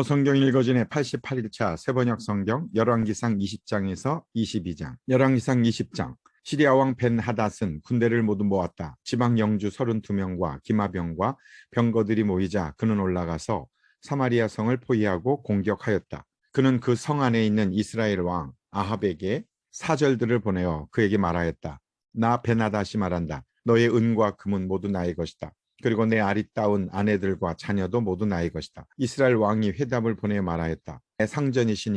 성경 읽어진의 88일차 세번역 성경 열왕기상 20장에서 22장. 열왕기상 20장. 시리아 왕 벤하닷은 군대를 모두 모았다. 지방 영주 32명과 기마병과 병거들이 모이자 그는 올라가서 사마리아 성을 포위하고 공격하였다. 그는 그 성 안에 있는 이스라엘 왕 아합에게 사절들을 보내어 그에게 말하였다. 나 벤하닷이 말한다. 너의 은과 금은 모두 나의 것이다. 그리고 내 아리따운 아내들과 자녀도 모두 나의 것이다. 이스라엘 왕이 회답을 보내 말하였다. 내 상전이신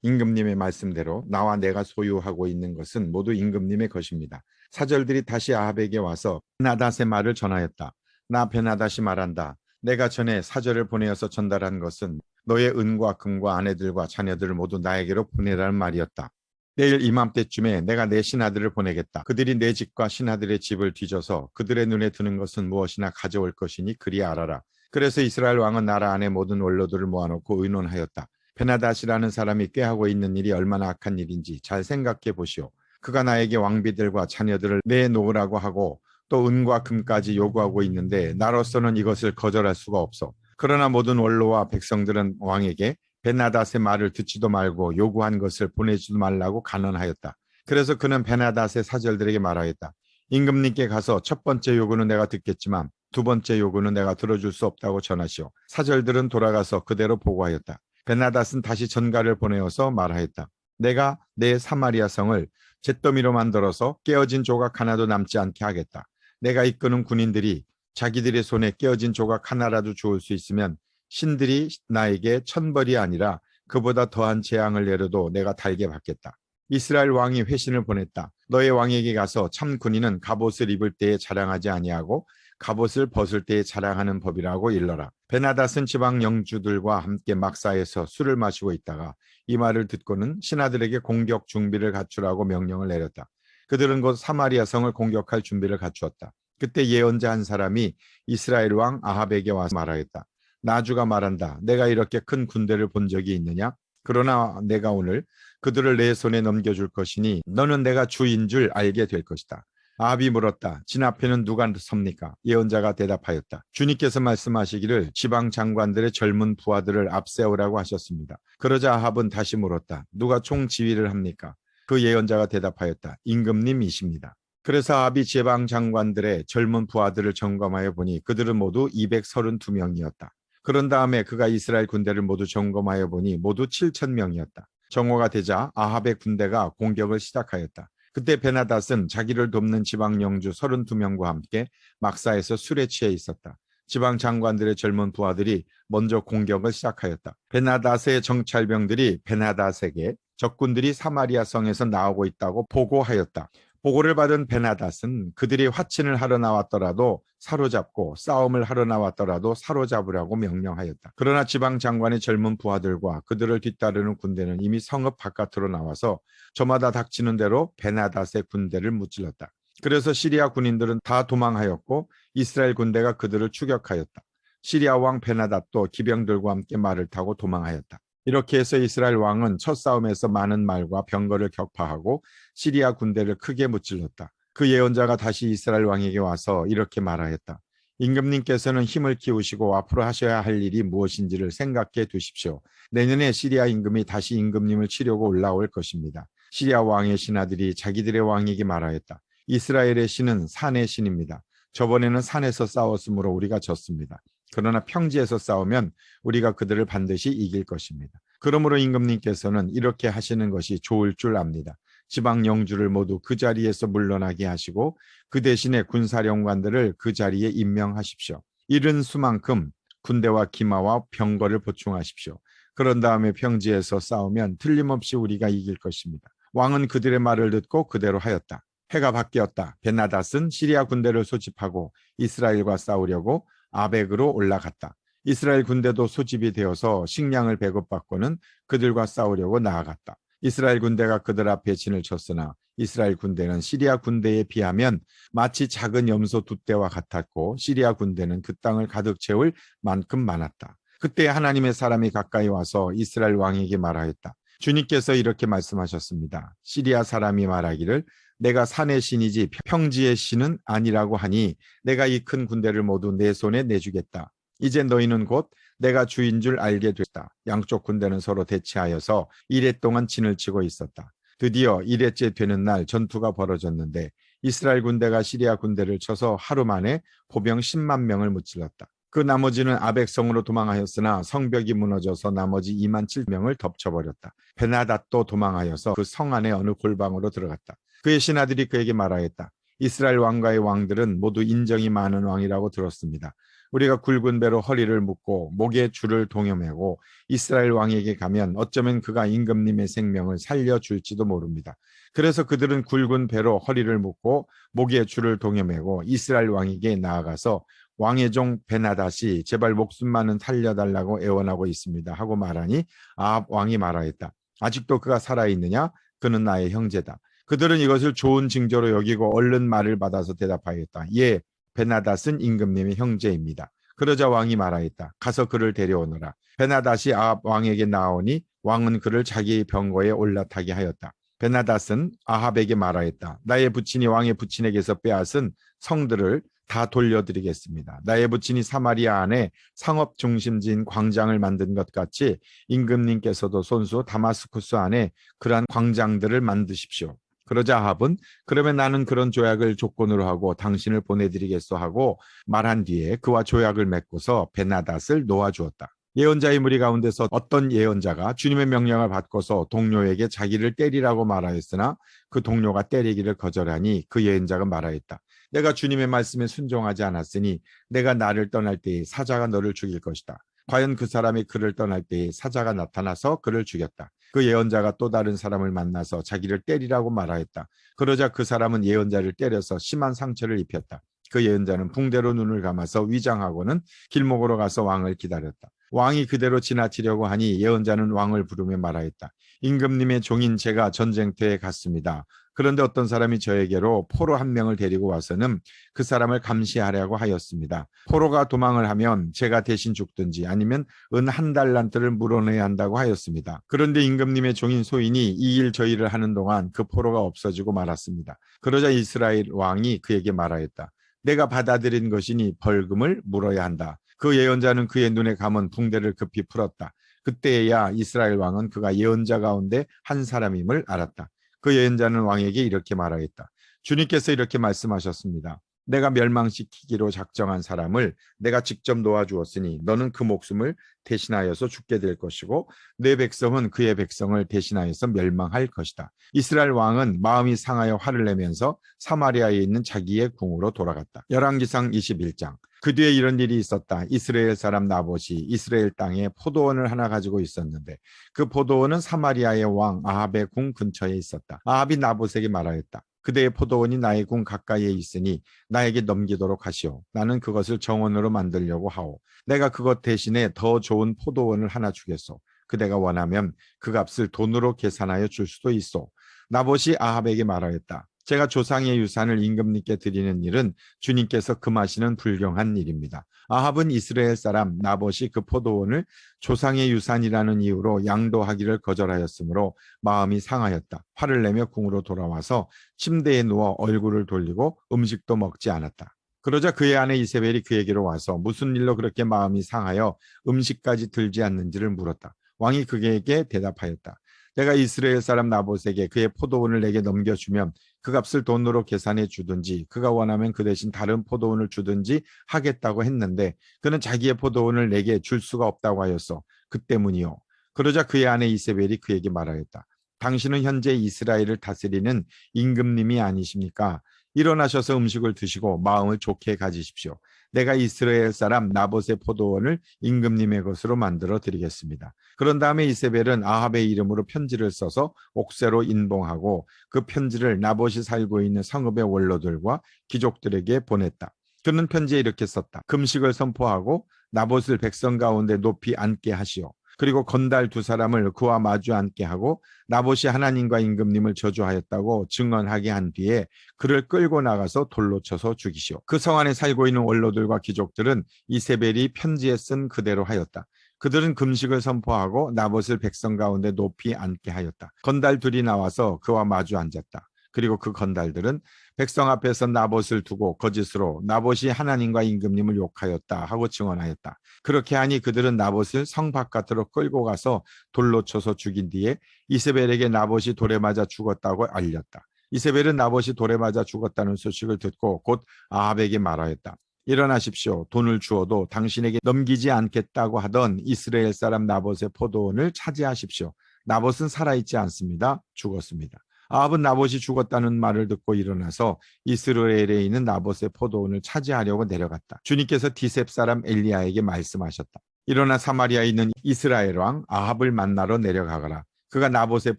임금님의 말씀대로 나와 내가 소유하고 있는 것은 모두 임금님의 것입니다. 사절들이 다시 아합에게 와서 베나닷의 말을 전하였다. 나 베나닷이 말한다. 내가 전에 사절을 보내어서 전달한 것은 너의 은과 금과 아내들과 자녀들을 모두 나에게로 보내라는 말이었다. 내일 이맘때쯤에 내가 내 신하들을 보내겠다. 그들이 내 집과 신하들의 집을 뒤져서 그들의 눈에 드는 것은 무엇이나 가져올 것이니 그리 알아라. 그래서 이스라엘 왕은 나라 안에 모든 원로들을 모아놓고 의논하였다. 베나닷이라는 사람이 꾀하고 있는 일이 얼마나 악한 일인지 잘 생각해 보시오. 그가 나에게 왕비들과 자녀들을 내놓으라고 하고 또 은과 금까지 요구하고 있는데 나로서는 이것을 거절할 수가 없어. 그러나 모든 원로와 백성들은 왕에게 베나닷의 말을 듣지도 말고 요구한 것을 보내지도 말라고 간언하였다. 그래서 그는 베나닷의 사절들에게 말하였다. 임금님께 가서 첫 번째 요구는 내가 듣겠지만 두 번째 요구는 내가 들어줄 수 없다고 전하시오. 사절들은 돌아가서 그대로 보고하였다. 베나닷은 다시 전가를 보내어서 말하였다. 내가 내 사마리아 성을 잿더미로 만들어서 깨어진 조각 하나도 남지 않게 하겠다. 내가 이끄는 군인들이 자기들의 손에 깨어진 조각 하나라도 주울 수 있으면 신들이 나에게 천벌이 아니라 그보다 더한 재앙을 내려도 내가 달게 받겠다. 이스라엘 왕이 회신을 보냈다. 너의 왕에게 가서 참 군인은 갑옷을 입을 때에 자랑하지 아니하고 갑옷을 벗을 때에 자랑하는 법이라고 일러라. 베나닷은 지방 영주들과 함께 막사에서 술을 마시고 있다가 이 말을 듣고는 신하들에게 공격 준비를 갖추라고 명령을 내렸다. 그들은 곧 사마리아 성을 공격할 준비를 갖추었다. 그때 예언자 한 사람이 이스라엘 왕 아합에게 와서 말하였다. 나주가 말한다. 내가 이렇게 큰 군대를 본 적이 있느냐? 그러나 내가 오늘 그들을 내 손에 넘겨줄 것이니 너는 내가 주인 줄 알게 될 것이다. 아합이 물었다. 진 앞에는 누가 섭니까? 예언자가 대답하였다. 주님께서 말씀하시기를 지방 장관들의 젊은 부하들을 앞세우라고 하셨습니다. 그러자 아합은 다시 물었다. 누가 총지휘를 합니까? 그 예언자가 대답하였다. 임금님이십니다. 그래서 아합이 지방 장관들의 젊은 부하들을 점검하여 보니 그들은 모두 232명이었다. 그런 다음에 그가 이스라엘 군대를 모두 점검하여 보니 모두 7,000명이었다. 정오가 되자 아합의 군대가 공격을 시작하였다. 그때 베나닷은 자기를 돕는 지방 영주 32명과 함께 막사에서 술에 취해 있었다. 지방 장관들의 젊은 부하들이 먼저 공격을 시작하였다. 베나닷의 정찰병들이 베나닷에게 적군들이 사마리아 성에서 나오고 있다고 보고하였다. 보고를 받은 베나닷은 그들이 화친을 하러 나왔더라도 사로잡고 싸움을 하러 나왔더라도 사로잡으라고 명령하였다. 그러나 지방 장관의 젊은 부하들과 그들을 뒤따르는 군대는 이미 성읍 바깥으로 나와서 저마다 닥치는 대로 베나닷의 군대를 무찔렀다. 그래서 시리아 군인들은 다 도망하였고 이스라엘 군대가 그들을 추격하였다. 시리아 왕 베나닷도 기병들과 함께 말을 타고 도망하였다. 이렇게 해서 이스라엘 왕은 첫 싸움에서 많은 말과 병거를 격파하고 시리아 군대를 크게 무찔렀다. 그 예언자가 다시 이스라엘 왕에게 와서 이렇게 말하였다. 임금님께서는 힘을 키우시고 앞으로 하셔야 할 일이 무엇인지를 생각해 두십시오. 내년에 시리아 임금이 다시 임금님을 치려고 올라올 것입니다. 시리아 왕의 신하들이 자기들의 왕에게 말하였다. 이스라엘의 신은 산의 신입니다. 저번에는 산에서 싸웠으므로 우리가 졌습니다. 그러나 평지에서 싸우면 우리가 그들을 반드시 이길 것입니다. 그러므로 임금님께서는 이렇게 하시는 것이 좋을 줄 압니다. 지방 영주를 모두 그 자리에서 물러나게 하시고 그 대신에 군사령관들을 그 자리에 임명하십시오. 이른 수만큼 군대와 기마와 병거를 보충하십시오. 그런 다음에 평지에서 싸우면 틀림없이 우리가 이길 것입니다. 왕은 그들의 말을 듣고 그대로 하였다. 해가 바뀌었다. 베나닷은 시리아 군대를 소집하고 이스라엘과 싸우려고 아벡으로 올라갔다. 이스라엘 군대도 소집이 되어서 식량을 배급받고는 그들과 싸우려고 나아갔다. 이스라엘 군대가 그들 앞에 진을 쳤으나 이스라엘 군대는 시리아 군대에 비하면 마치 작은 염소 두 떼와 같았고 시리아 군대는 그 땅을 가득 채울 만큼 많았다. 그때 하나님의 사람이 가까이 와서 이스라엘 왕에게 말하였다. 주님께서 이렇게 말씀하셨습니다. 시리아 사람이 말하기를 내가 산의 신이지 평지의 신은 아니라고 하니 내가 이 큰 군대를 모두 내 손에 내주겠다. 이제 너희는 곧 내가 주인 줄 알게 됐다. 양쪽 군대는 서로 대치하여서 이레 동안 진을 치고 있었다. 드디어 이레째 되는 날 전투가 벌어졌는데 이스라엘 군대가 시리아 군대를 쳐서 하루 만에 보병 10만 명을 무찔렀다. 그 나머지는 아벡성으로 도망하였으나 성벽이 무너져서 나머지 2만 7명을 덮쳐버렸다. 베나닷도 도망하여서 그 성 안에 어느 골방으로 들어갔다. 그의 신하들이 그에게 말하였다. 이스라엘 왕과의 왕들은 모두 인정이 많은 왕이라고 들었습니다. 우리가 굵은 배로 허리를 묶고 목에 줄을 동여매고 이스라엘 왕에게 가면 어쩌면 그가 임금님의 생명을 살려줄지도 모릅니다. 그래서 그들은 굵은 배로 허리를 묶고 목에 줄을 동여매고 이스라엘 왕에게 나아가서 왕의 종 베나닷이 제발 목숨만은 살려달라고 애원하고 있습니다 하고 말하니 아합 왕이 말하였다. 아직도 그가 살아있느냐? 그는 나의 형제다. 그들은 이것을 좋은 징조로 여기고 얼른 말을 받아서 대답하였다. 예, 베나닷은 임금님의 형제입니다. 그러자 왕이 말하였다. 가서 그를 데려오너라. 베나닷이 아합 왕에게 나오니 왕은 그를 자기의 병거에 올라타게 하였다. 베나닷은 아합에게 말하였다. 나의 부친이 왕의 부친에게서 빼앗은 성들을 다 돌려드리겠습니다. 나의 부친이 사마리아 안에 상업 중심지인 광장을 만든 것 같이 임금님께서도 손수 다마스쿠스 안에 그러한 광장들을 만드십시오. 그러자 아합은 그러면 나는 그런 조약을 조건으로 하고 당신을 보내드리겠소 하고 말한 뒤에 그와 조약을 맺고서 베나닷을 놓아주었다. 예언자의 무리 가운데서 어떤 예언자가 주님의 명령을 받고서 동료에게 자기를 때리라고 말하였으나 그 동료가 때리기를 거절하니 그 예언자가 말하였다. 내가 주님의 말씀에 순종하지 않았으니 내가 나를 떠날 때에 사자가 너를 죽일 것이다. 과연 그 사람이 그를 떠날 때에 사자가 나타나서 그를 죽였다. 그 예언자가 또 다른 사람을 만나서 자기를 때리라고 말하였다. 그러자 그 사람은 예언자를 때려서 심한 상처를 입혔다. 그 예언자는 붕대로 눈을 감아서 위장하고는 길목으로 가서 왕을 기다렸다. 왕이 그대로 지나치려고 하니 예언자는 왕을 부르며 말하였다. 임금님의 종인 제가 전쟁터에 갔습니다. 그런데 어떤 사람이 저에게로 포로 한 명을 데리고 와서는 그 사람을 감시하려고 하였습니다. 포로가 도망을 하면 제가 대신 죽든지 아니면 은 1달란트를 물어내야 한다고 하였습니다. 그런데 임금님의 종인 소인이 이 일 저 일을 하는 동안 그 포로가 없어지고 말았습니다. 그러자 이스라엘 왕이 그에게 말하였다. 내가 받아들인 것이니 벌금을 물어야 한다. 그 예언자는 그의 눈에 감은 붕대를 급히 풀었다. 그때야 이스라엘 왕은 그가 예언자 가운데 한 사람임을 알았다. 그 예언자는 왕에게 이렇게 말하였다. 주님께서 이렇게 말씀하셨습니다. 내가 멸망시키기로 작정한 사람을 내가 직접 놓아주었으니 너는 그 목숨을 대신하여서 죽게 될 것이고 내 백성은 그의 백성을 대신하여서 멸망할 것이다. 이스라엘 왕은 마음이 상하여 화를 내면서 사마리아에 있는 자기의 궁으로 돌아갔다. 열왕기상 21장. 그 뒤에 이런 일이 있었다. 이스라엘 사람 나봇이 이스라엘 땅에 포도원을 하나 가지고 있었는데 그 포도원은 사마리아의 왕 아합의 궁 근처에 있었다. 아합이 나봇에게 말하였다. 그대의 포도원이 나의 궁 가까이에 있으니 나에게 넘기도록 하시오. 나는 그것을 정원으로 만들려고 하오. 내가 그것 대신에 더 좋은 포도원을 하나 주겠소. 그대가 원하면 그 값을 돈으로 계산하여 줄 수도 있소. 나봇이 아합에게 말하였다. 제가 조상의 유산을 임금님께 드리는 일은 주님께서 금하시는 불경한 일입니다. 아합은 이스라엘 사람 나봇이 그 포도원을 조상의 유산이라는 이유로 양도하기를 거절하였으므로 마음이 상하였다. 화를 내며 궁으로 돌아와서 침대에 누워 얼굴을 돌리고 음식도 먹지 않았다. 그러자 그의 아내 이세벨이 그에게로 와서 무슨 일로 그렇게 마음이 상하여 음식까지 들지 않는지를 물었다. 왕이 그에게 대답하였다. 내가 이스라엘 사람 나봇에게 그의 포도원을 내게 넘겨주면 그 값을 돈으로 계산해 주든지 그가 원하면 그 대신 다른 포도원을 주든지 하겠다고 했는데 그는 자기의 포도원을 내게 줄 수가 없다고 하였어. 그 때문이요. 그러자 그의 아내 이세벨이 그에게 말하였다. 당신은 현재 이스라엘을 다스리는 임금님이 아니십니까? 일어나셔서 음식을 드시고 마음을 좋게 가지십시오. 내가 이스라엘 사람 나봇의 포도원을 임금님의 것으로 만들어 드리겠습니다. 그런 다음에 이세벨은 아합의 이름으로 편지를 써서 옥새로 인봉하고 그 편지를 나봇이 살고 있는 성읍의 원로들과 귀족들에게 보냈다. 그는 편지에 이렇게 썼다. 금식을 선포하고 나봇을 백성 가운데 높이 앉게 하시오. 그리고 건달 2사람을 그와 마주 앉게 하고 나봇이 하나님과 임금님을 저주하였다고 증언하게 한 뒤에 그를 끌고 나가서 돌로 쳐서 죽이시오. 그 성 안에 살고 있는 원로들과 귀족들은 이세벨이 편지에 쓴 그대로 하였다. 그들은 금식을 선포하고 나봇을 백성 가운데 높이 앉게 하였다. 건달 2이 나와서 그와 마주 앉았다. 그리고 그 건달들은 백성 앞에서 나봇을 두고 거짓으로 나봇이 하나님과 임금님을 욕하였다 하고 증언하였다. 그렇게 하니 그들은 나봇을 성 바깥으로 끌고 가서 돌로 쳐서 죽인 뒤에 이세벨에게 나봇이 돌에 맞아 죽었다고 알렸다. 이세벨은 나봇이 돌에 맞아 죽었다는 소식을 듣고 곧 아합에게 말하였다. 일어나십시오. 돈을 주어도 당신에게 넘기지 않겠다고 하던 이스라엘 사람 나봇의 포도원을 차지하십시오. 나봇은 살아있지 않습니다. 죽었습니다. 아합은 나봇이 죽었다는 말을 듣고 일어나서 이스라엘에 있는 나봇의 포도원을 차지하려고 내려갔다. 주님께서 디셉 사람 엘리야에게 말씀하셨다. 일어나 사마리아에 있는 이스라엘 왕 아합을 만나러 내려가거라. 그가 나봇의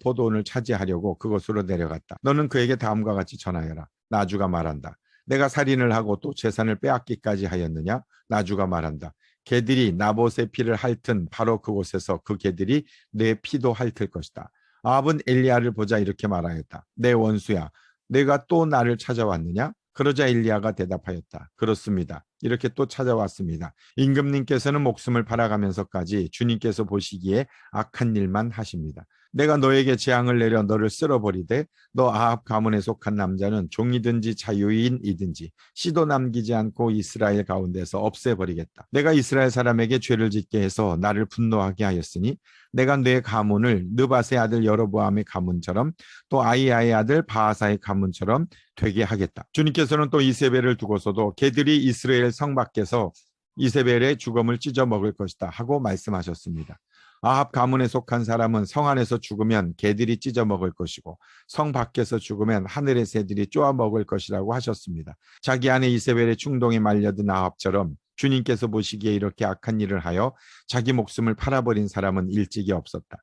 포도원을 차지하려고 그곳으로 내려갔다. 너는 그에게 다음과 같이 전하여라. 나주가 말한다. 내가 살인을 하고 또 재산을 빼앗기까지 하였느냐? 나주가 말한다. 개들이 나봇의 피를 핥은 바로 그곳에서 그 개들이 내 피도 핥을 것이다. 아합은 엘리야를 보자 이렇게 말하였다. 내 원수야, 내가 또 나를 찾아왔느냐? 그러자 엘리야가 대답하였다. 그렇습니다. 이렇게 또 찾아왔습니다. 임금님께서는 목숨을 팔아가면서까지 주님께서 보시기에 악한 일만 하십니다. 내가 너에게 재앙을 내려 너를 쓸어버리되 너 아합 가문에 속한 남자는 종이든지 자유인이든지 씨도 남기지 않고 이스라엘 가운데서 없애버리겠다. 내가 이스라엘 사람에게 죄를 짓게 해서 나를 분노하게 하였으니 내가 내 가문을 느밧의 아들 여로보암의 가문처럼 또 아이야의 아들 바하사의 가문처럼 되게 하겠다. 주님께서는 또 이세벨을 두고서도 개들이 이스라엘 성 밖에서 이세벨의 죽음을 찢어 먹을 것이다 하고 말씀하셨습니다. 아합 가문에 속한 사람은 성 안에서 죽으면 개들이 찢어 먹을 것이고 성 밖에서 죽으면 하늘의 새들이 쪼아 먹을 것이라고 하셨습니다. 자기 아내 이세벨의 충동에 말려든 아합처럼 주님께서 보시기에 이렇게 악한 일을 하여 자기 목숨을 팔아버린 사람은 일찍이 없었다.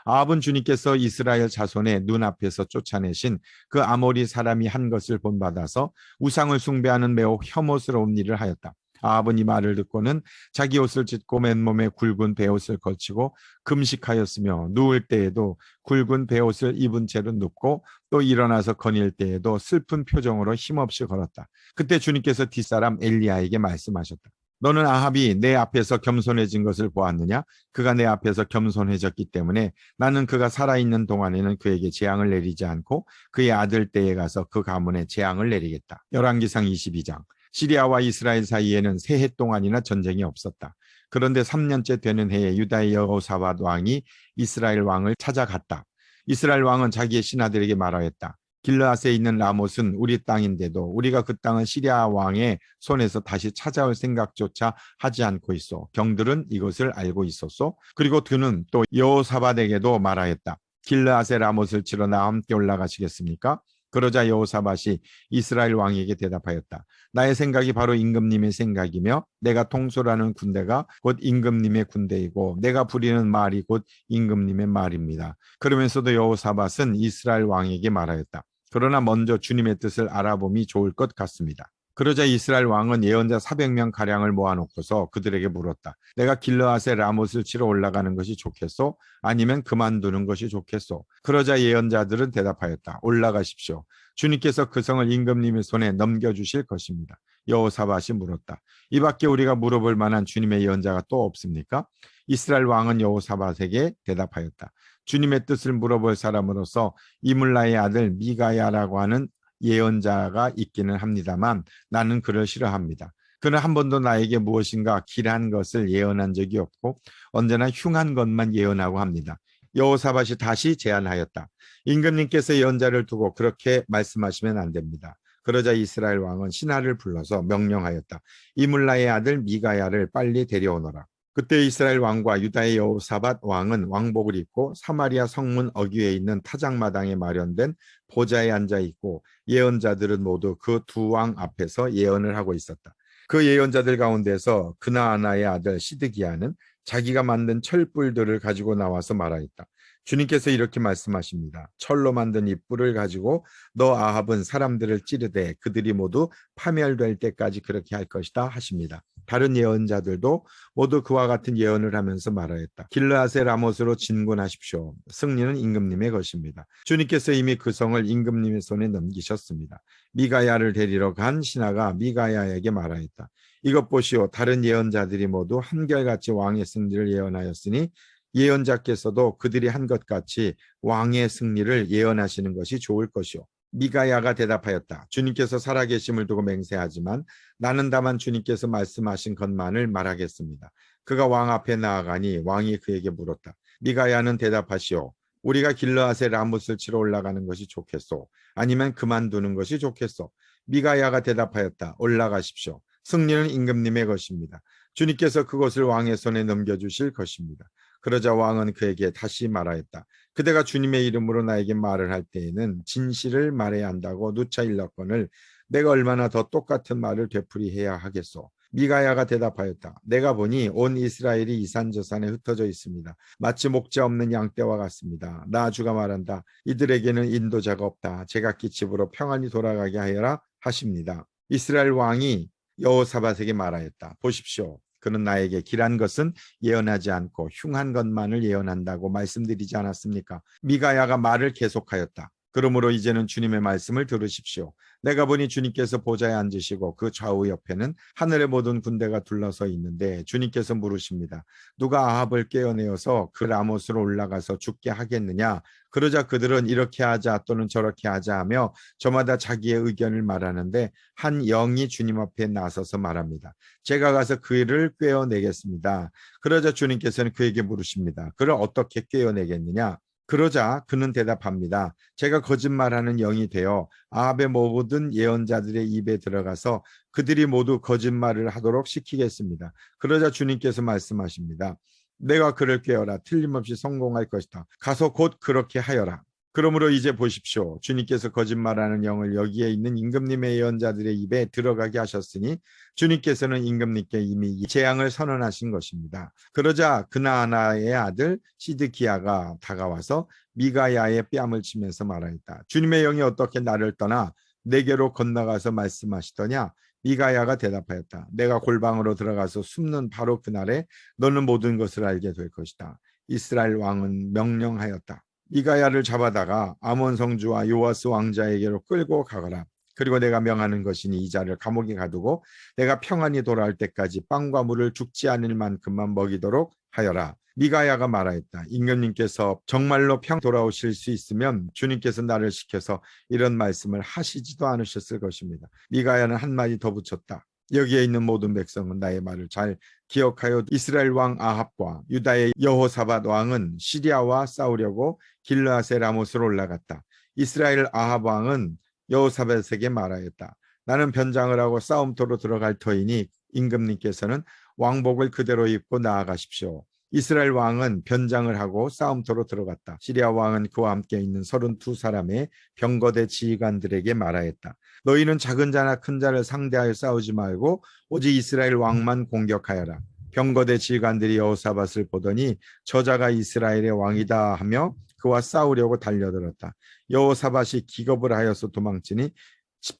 아합은 주님께서 이스라엘 자손의 눈앞에서 쫓아내신 그 아모리 사람이 한 것을 본받아서 우상을 숭배하는 매우 혐오스러운 일을 하였다. 아합은 이 말을 듣고는 자기 옷을 찢고 맨몸에 굵은 베옷을 걸치고 금식하였으며 누울 때에도 굵은 베옷을 입은 채로 눕고 또 일어나서 거닐 때에도 슬픈 표정으로 힘없이 걸었다. 그때 주님께서 뒷사람 엘리야에게 말씀하셨다. 너는 아합이 내 앞에서 겸손해진 것을 보았느냐? 그가 내 앞에서 겸손해졌기 때문에 나는 그가 살아있는 동안에는 그에게 재앙을 내리지 않고 그의 아들 때에 가서 그 가문에 재앙을 내리겠다. 열왕기상 22장. 시리아와 이스라엘 사이에는 세 해 동안이나 전쟁이 없었다. 그런데 3년째 되는 해에 유다의 여호사밧 왕이 이스라엘 왕을 찾아갔다. 이스라엘 왕은 자기의 신하들에게 말하였다. 길르앗에 있는 라못은 우리 땅인데도 우리가 그 땅은 시리아 왕의 손에서 다시 찾아올 생각조차 하지 않고 있어. 경들은 이것을 알고 있었소. 그리고 그는 또 여호사밧에게도 말하였다. 길르앗의 라못을 치러 나와 함께 올라가시겠습니까? 그러자 여호사밧이 이스라엘 왕에게 대답하였다. 나의 생각이 바로 임금님의 생각이며 내가 통솔하는 군대가 곧 임금님의 군대이고 내가 부리는 말이 곧 임금님의 말입니다. 그러면서도 여호사밧은 이스라엘 왕에게 말하였다. 그러나 먼저 주님의 뜻을 알아봄이 좋을 것 같습니다. 그러자 이스라엘 왕은 예언자 400명 가량을 모아놓고서 그들에게 물었다. 내가 길르앗의 라못을 치러 올라가는 것이 좋겠소? 아니면 그만두는 것이 좋겠소? 그러자 예언자들은 대답하였다. 올라가십시오. 주님께서 그 성을 임금님의 손에 넘겨주실 것입니다. 여호사밧이 물었다. 이 밖에 우리가 물어볼 만한 주님의 예언자가 또 없습니까? 이스라엘 왕은 여호사밧에게 대답하였다. 주님의 뜻을 물어볼 사람으로서 이물라의 아들 미가야라고 하는 예언자가 있기는 합니다만 나는 그를 싫어합니다. 그는 한 번도 나에게 무엇인가 길한 것을 예언한 적이 없고 언제나 흉한 것만 예언하고 합니다. 여호사밧이 다시 제안하였다. 임금님께서 예언자를 두고 그렇게 말씀하시면 안 됩니다. 그러자 이스라엘 왕은 신하를 불러서 명령하였다. 이물라의 아들 미가야를 빨리 데려오너라. 그때 이스라엘 왕과 유다의 여호사밧 왕은 왕복을 입고 사마리아 성문 어귀에 있는 타작마당에 마련된 보좌에 앉아 있고 예언자들은 모두 그 두 왕 앞에서 예언을 하고 있었다. 그 예언자들 가운데서 그나아나의 아들 시드기야는 자기가 만든 철불들을 가지고 나와서 말하였다. 주님께서 이렇게 말씀하십니다. 철로 만든 이 뿔을 가지고 너 아합은 사람들을 찌르되 그들이 모두 파멸될 때까지 그렇게 할 것이다 하십니다. 다른 예언자들도 모두 그와 같은 예언을 하면서 말하였다. 길르앗의 라못으로 진군하십시오. 승리는 임금님의 것입니다. 주님께서 이미 그 성을 임금님의 손에 넘기셨습니다. 미가야를 데리러 간 신하가 미가야에게 말하였다. 이것 보시오. 다른 예언자들이 모두 한결같이 왕의 승리를 예언하였으니 예언자께서도 그들이 한 것 같이 왕의 승리를 예언하시는 것이 좋을 것이오. 미가야가 대답하였다. 주님께서 살아계심을 두고 맹세하지만 나는 다만 주님께서 말씀하신 것만을 말하겠습니다. 그가 왕 앞에 나아가니 왕이 그에게 물었다. 미가야는 대답하시오. 우리가 길르앗의 라못을 치러 올라가는 것이 좋겠소? 아니면 그만두는 것이 좋겠소? 미가야가 대답하였다. 올라가십시오. 승리는 임금님의 것입니다. 주님께서 그것을 왕의 손에 넘겨주실 것입니다. 그러자 왕은 그에게 다시 말하였다. 그대가 주님의 이름으로 나에게 말을 할 때에는 진실을 말해야 한다고 누차 일렀거늘 내가 얼마나 더 똑같은 말을 되풀이해야 하겠소. 미가야가 대답하였다. 내가 보니 온 이스라엘이 이산저산에 흩어져 있습니다. 마치 목자 없는 양떼와 같습니다. 나 주가 말한다. 이들에게는 인도자가 없다. 제각기 집으로 평안히 돌아가게 하여라 하십니다. 이스라엘 왕이 여호사밧에게 말하였다. 보십시오. 그는 나에게 길한 것은 예언하지 않고 흉한 것만을 예언한다고 말씀드리지 않았습니까? 미가야가 말을 계속하였다. 그러므로 이제는 주님의 말씀을 들으십시오. 내가 보니 주님께서 보좌에 앉으시고 그 좌우 옆에는 하늘의 모든 군대가 둘러서 있는데 주님께서 물으십니다. 누가 아합을 깨어내어서 그 라못으로 올라가서 죽게 하겠느냐? 그러자 그들은 이렇게 하자 또는 저렇게 하자 하며 저마다 자기의 의견을 말하는데 한 영이 주님 앞에 나서서 말합니다. 제가 가서 그를 꿰어내겠습니다. 그러자 주님께서는 그에게 물으십니다. 그를 어떻게 꿰어내겠느냐? 그러자 그는 대답합니다. 제가 거짓말하는 영이 되어 아합의 모든 예언자들의 입에 들어가서 그들이 모두 거짓말을 하도록 시키겠습니다. 그러자 주님께서 말씀하십니다. 내가 그를 꿰어라. 틀림없이 성공할 것이다. 가서 곧 그렇게 하여라. 그러므로 이제 보십시오. 주님께서 거짓말하는 영을 여기에 있는 임금님의 예언자들의 입에 들어가게 하셨으니 주님께서는 임금님께 이미 재앙을 선언하신 것입니다. 그러자 그나아나의 아들 시드기야가 다가와서 미가야의 뺨을 치면서 말하였다. 주님의 영이 어떻게 나를 떠나 내게로 건너가서 말씀하시더냐? 미가야가 대답하였다. 내가 골방으로 들어가서 숨는 바로 그날에 너는 모든 것을 알게 될 것이다. 이스라엘 왕은 명령하였다. 미가야를 잡아다가 아몬 성주와 요아스 왕자에게로 끌고 가거라. 그리고 내가 명하는 것이니 이 자를 감옥에 가두고 내가 평안히 돌아올 때까지 빵과 물을 죽지 않을 만큼만 먹이도록 하여라. 미가야가 말하였다. 임금님께서 정말로 평 돌아오실 수 있으면 주님께서 나를 시켜서 이런 말씀을 하시지도 않으셨을 것입니다. 미가야는 한마디 더 붙였다. 여기에 있는 모든 백성은 나의 말을 잘 기억하여 이스라엘 왕 아합과 유다의 여호사밧 왕은 시리아와 싸우려고 길르앗의 라못으로 올라갔다. 이스라엘 아합 왕은 여호사밧에게 말하였다. 나는 변장을 하고 싸움터로 들어갈 터이니 임금님께서는 왕복을 그대로 입고 나아가십시오. 이스라엘 왕은 변장을 하고 싸움터로 들어갔다. 시리아 왕은 그와 함께 있는 32사람의 병거대 지휘관들에게 말하였다. 너희는 작은 자나 큰 자를 상대하여 싸우지 말고 오직 이스라엘 왕만 공격하여라. 병거대 지휘관들이 여호사밧을 보더니 저자가 이스라엘의 왕이다 하며 그와 싸우려고 달려들었다. 여호사밧이 기겁을 하여서 도망치니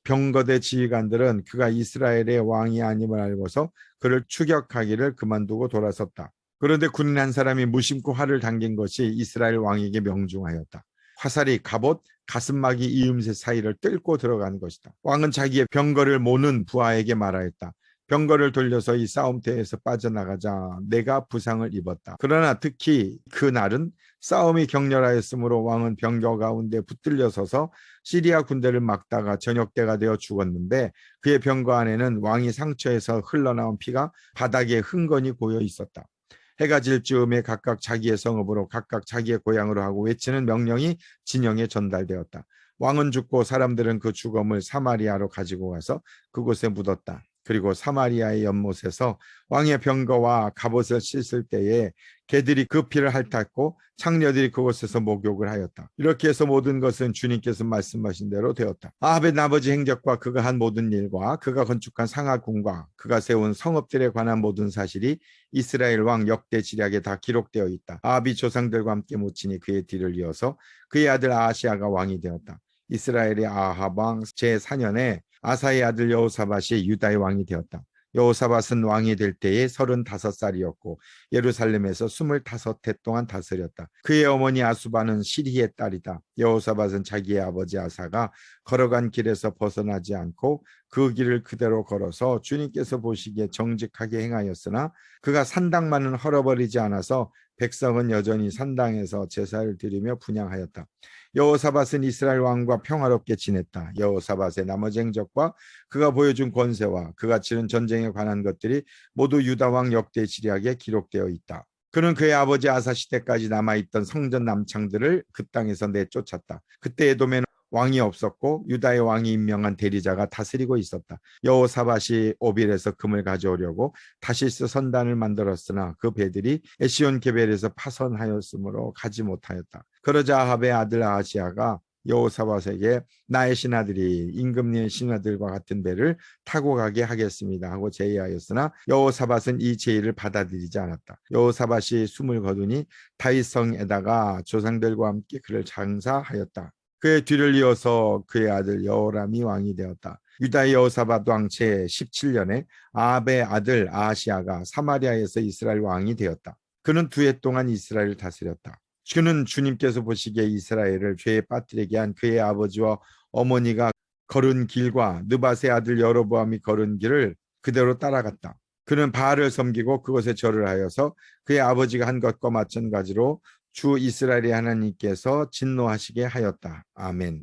병거대 지휘관들은 그가 이스라엘의 왕이 아님을 알고서 그를 추격하기를 그만두고 돌아섰다. 그런데 군인 한 사람이 무심코 활을 당긴 것이 이스라엘 왕에게 명중하였다. 화살이 갑옷, 가슴막이 이음새 사이를 뚫고 들어간 것이다. 왕은 자기의 병거를 모는 부하에게 말하였다. 병거를 돌려서 이 싸움터에서 빠져나가자 내가 부상을 입었다. 그러나 특히 그날은 싸움이 격렬하였으므로 왕은 병거 가운데 붙들려 서서 시리아 군대를 막다가 저녁 때가 되어 죽었는데 그의 병거 안에는 왕이 상처에서 흘러나온 피가 바닥에 흥건히 고여 있었다. 해가 질 즈음에 각각 자기의 성읍으로 각각 자기의 고향으로 하고 외치는 명령이 진영에 전달되었다. 왕은 죽고 사람들은 그 죽음을 사마리아로 가지고 가서 그곳에 묻었다. 그리고 사마리아의 연못에서 왕의 병거와 갑옷을 씻을 때에 개들이 그 피를 핥았고 창녀들이 그곳에서 목욕을 하였다. 이렇게 해서 모든 것은 주님께서 말씀하신 대로 되었다. 아합의 나머지 행적과 그가 한 모든 일과 그가 건축한 상하궁과 그가 세운 성읍들에 관한 모든 사실이 이스라엘 왕 역대 지략에 다 기록되어 있다. 아합이 조상들과 함께 묻히니 그의 뒤를 이어서 그의 아들 아하시아가 왕이 되었다. 이스라엘의 아합 왕 제4년에 아사의 아들 여호사밧이 유다의 왕이 되었다. 여호사밧은 왕이 될 때에 35살이었고 예루살렘에서 25해 동안 다스렸다. 그의 어머니 아수바는 시리의 딸이다. 여호사밧은 자기의 아버지 아사가 걸어간 길에서 벗어나지 않고 그 길을 그대로 걸어서 주님께서 보시기에 정직하게 행하였으나 그가 산당만은 헐어버리지 않아서 백성은 여전히 산당에서 제사를 드리며 분향하였다. 여호사밧은 이스라엘 왕과 평화롭게 지냈다. 여호사밧의 나머지 행적과 그가 보여준 권세와 그가 치른 전쟁에 관한 것들이 모두 유다 왕 역대 지략에 기록되어 있다. 그는 그의 아버지 아사 시대까지 남아있던 성전 남창들을 그 땅에서 내쫓았다. 그때 에돔에는 왕이 없었고 유다의 왕이 임명한 대리자가 다스리고 있었다. 여호사밧이 오빌에서 금을 가져오려고 다시스 선단을 만들었으나 그 배들이 에시온 게벨에서 파손하였으므로 가지 못하였다. 그러자 아합의 아들 아하시아가 여호사밧에게 나의 신하들이 임금님의 신하들과 같은 배를 타고 가게 하겠습니다 하고 제의하였으나 여호사밧은 이 제의를 받아들이지 않았다. 여호사밧이 숨을 거두니 다윗성에다가 조상들과 함께 그를 장사하였다. 그의 뒤를 이어서 그의 아들 여호람이 왕이 되었다. 유다의 여호사밧 왕 제 17년에 아합의 아들 아하시아가 사마리아에서 이스라엘 왕이 되었다. 그는 2해 동안 이스라엘을 다스렸다. 그는 주님께서 보시기에 이스라엘을 죄에 빠뜨리게 한 그의 아버지와 어머니가 걸은 길과 느밧의 아들 여로보암이 걸은 길을 그대로 따라갔다. 그는 바알을 섬기고 그곳에 절을 하여서 그의 아버지가 한 것과 마찬가지로 주 이스라엘의 하나님께서 진노하시게 하였다. 아멘.